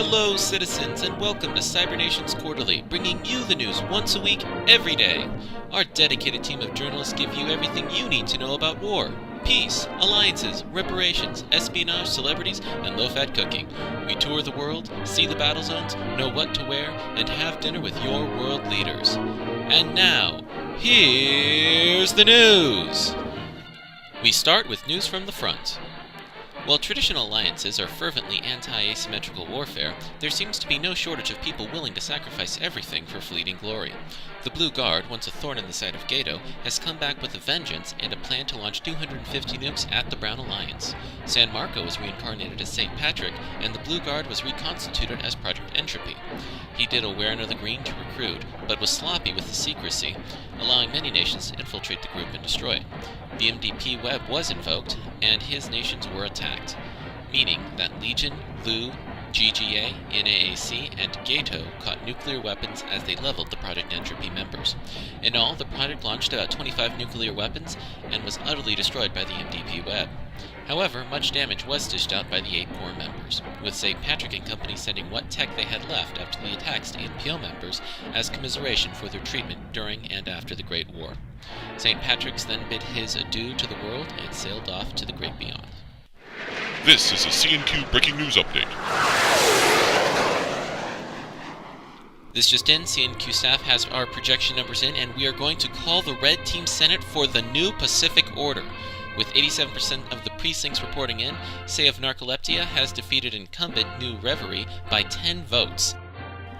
Hello, citizens, and welcome to Cybernations Quarterly, bringing you the news once a week, every day. Our dedicated team of journalists give you everything you need to know about war, peace, alliances, reparations, espionage, celebrities, and low-fat cooking. We tour the world, see the battle zones, know what to wear, and have dinner with your world leaders. And now, here's the news! We start with news from the front. While traditional alliances are fervently anti-asymmetrical warfare, there seems to be no shortage of people willing to sacrifice everything for fleeting glory. The Blue Guard, once a thorn in the side of Gato, has come back with a vengeance and a plan to launch 250 nukes at the Brown Alliance. San Marco was reincarnated as St. Patrick, and the Blue Guard was reconstituted as Project Entropy. He did a Wearing of the Green to recruit, but was sloppy with the secrecy, allowing many nations to infiltrate the group and destroy it. The MDP web was invoked, and his nations were attacked, meaning that Legion, Lu, GGA, NAAC, and Gato caught nuclear weapons as they leveled the Project Entropy members. In all, the project launched about 25 nuclear weapons and was utterly destroyed by the MDP web. However, much damage was dished out by the 8 core members, with St. Patrick and company sending what tech they had left after the attacks to NPO members as commiseration for their treatment during and after the Great War. St. Patrick's then bid his adieu to the world and sailed off to the great beyond. This is a CNQ Breaking News Update. This just in, CNQ staff has our projection numbers in, and we are going to call the Red Team Senate for the new Pacific Order. With 87% of the precincts reporting in, Say of Narcoleptia has defeated incumbent New Reverie by 10 votes.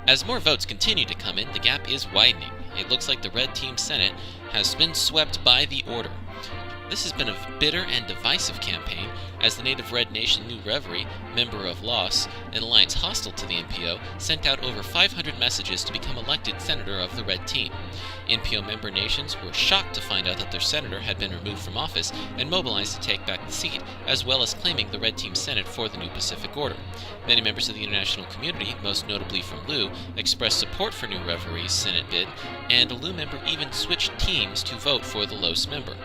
As more votes continue to come in, the gap is widening. It looks like the Red Team Senate has been swept by the Order. This has been a bitter and divisive campaign, as the native Red Nation New Reverie, member of LOS, an alliance hostile to the NPO, sent out over 500 messages to become elected senator of the Red Team. NPO member nations were shocked to find out that their senator had been removed from office and mobilized to take back the seat, as well as claiming the Red Team Senate for the new Pacific Order. Many members of the international community, most notably from Lu, expressed support for New Reverie's Senate bid, and a Lu member even switched teams to vote for the LOS member.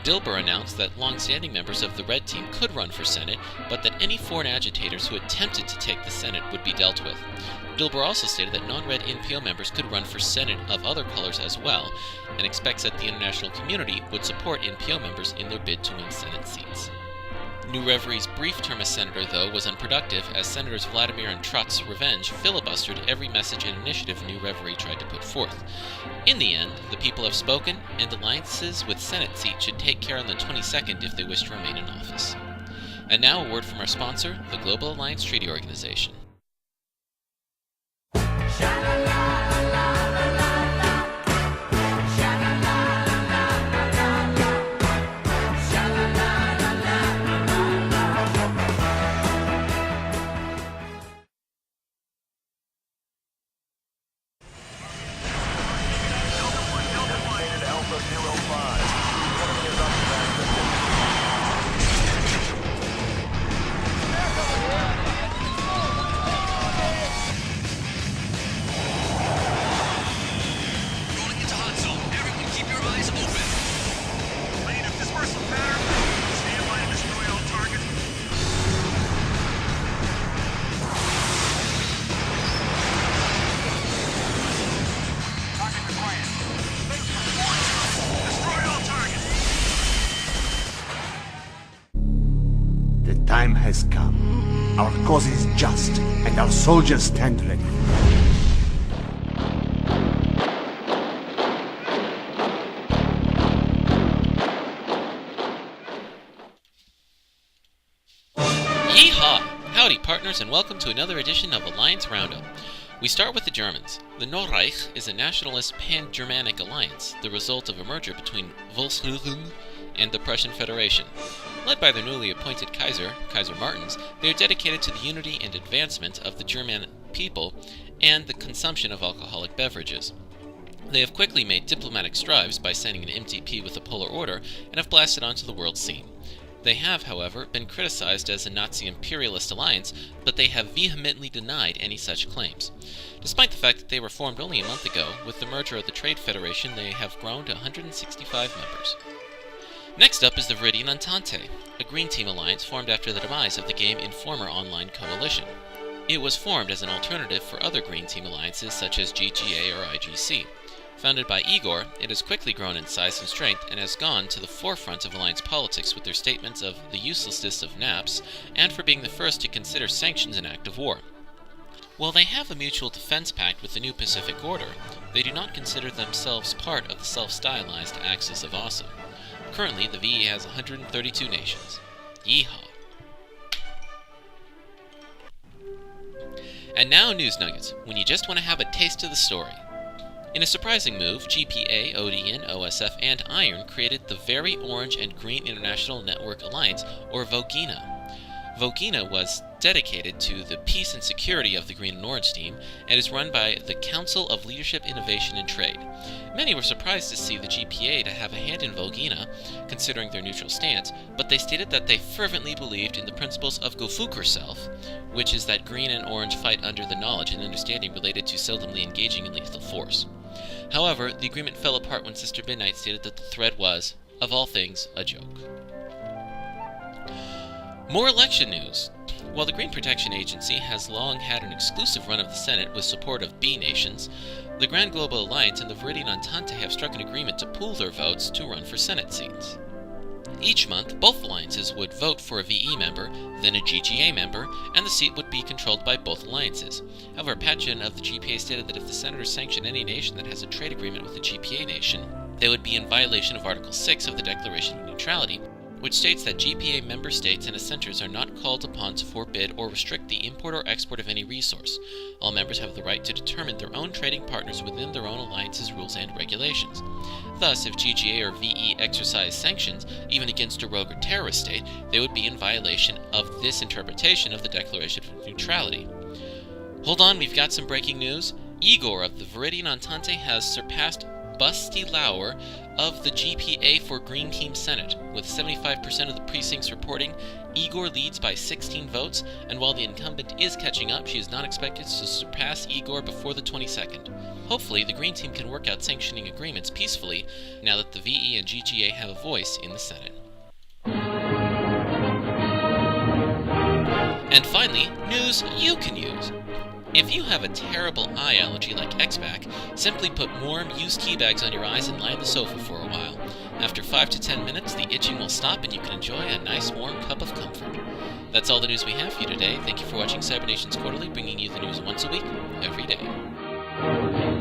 Dilber announced that long-standing members of the Red Team could run for Senate, but that any foreign agitators who attempted to take the Senate would be dealt with. Dilber also stated that non-Red NPO members could run for Senate of other colors as well, and expects that the international community would support NPO members in their bid to win Senate seats. New Reverie's brief term as senator, though, was unproductive, as Senators Vladimir and Trotz's revenge filibustered every message and initiative New Reverie tried to put forth. In the end, the people have spoken, and alliances with Senate seats should take care on the 22nd if they wish to remain in office. And now a word from our sponsor, the Global Alliance Treaty Organization. The time has come. Our cause is just, and our soldiers stand ready. Yeehaw! Howdy, partners, and welcome to another edition of Alliance Roundup. We start with the Germans. The Nordreich is a nationalist pan-Germanic alliance, the result of a merger between Volksrepublik and the Prussian Federation. Led by their newly appointed Kaiser, Kaiser Martins, they are dedicated to the unity and advancement of the German people and the consumption of alcoholic beverages. They have quickly made diplomatic strides by signing an MTP with the Polar Order and have blasted onto the world scene. They have, however, been criticized as a Nazi imperialist alliance, but they have vehemently denied any such claims. Despite the fact that they were formed only a month ago, with the merger of the Trade Federation, they have grown to 165 members. Next up is the Viridian Entente, a Green Team alliance formed after the demise of the game Informer Online Coalition. It was formed as an alternative for other Green Team alliances such as GGA or IGC. Founded by Igor, it has quickly grown in size and strength and has gone to the forefront of alliance politics with their statements of the uselessness of NAPs and for being the first to consider sanctions an act of war. While they have a mutual defense pact with the New Pacific Order, they do not consider themselves part of the self-stylized Axis of Awesome. Currently, the VE has 132 nations. Yeehaw! And now News Nuggets, when you just want to have a taste of the story. In a surprising move, GPA, ODN, OSF, and Iron created the Very Orange and Green International Network Alliance, or VOGINA. VOGINA was dedicated to the peace and security of the Green and Orange team, and is run by the Council of Leadership, Innovation, and Trade. Many were surprised to see the GPA to have a hand in VOGINA, considering their neutral stance, but they stated that they fervently believed in the principles of Gefuker Self, which is that Green and Orange fight under the knowledge and understanding related to seldomly engaging in lethal force. However, the agreement fell apart when Sister Midnight stated that the thread was, of all things, a joke. More election news. While the Green Protection Agency has long had an exclusive run of the Senate with support of B nations, the Grand Global Alliance and the Viridian Entente have struck an agreement to pool their votes to run for Senate seats. Each month, both alliances would vote for a VE member, then a GGA member, and the seat would be controlled by both alliances. However, Patchen of the GPA stated that if the senators sanction any nation that has a trade agreement with the GPA nation, they would be in violation of Article 6 of the Declaration of Neutrality, which states that GPA member states and assenters are not called upon to forbid or restrict the import or export of any resource. All members have the right to determine their own trading partners within their own alliance's rules and regulations. Thus, if GGA or VE exercise sanctions, even against a rogue or terrorist state, they would be in violation of this interpretation of the Declaration of Neutrality. Hold on, we've got some breaking news. Igor of the Viridian Entente has surpassed Busty Lauer of the GPA for Green Team Senate. With 75% of the precincts reporting, Igor leads by 16 votes, and while the incumbent is catching up, she is not expected to surpass Igor before the 22nd. Hopefully, the Green Team can work out sanctioning agreements peacefully now that the VE and GGA have a voice in the Senate. And finally, news you can use. If you have a terrible eye allergy like X-Back, simply put warm, used tea bags on your eyes and lie on the sofa for a while. After 5 to 10 minutes, the itching will stop and you can enjoy a nice warm cup of comfort. That's all the news we have for you today. Thank you for watching Cybernations Quarterly, bringing you the news once a week, every day.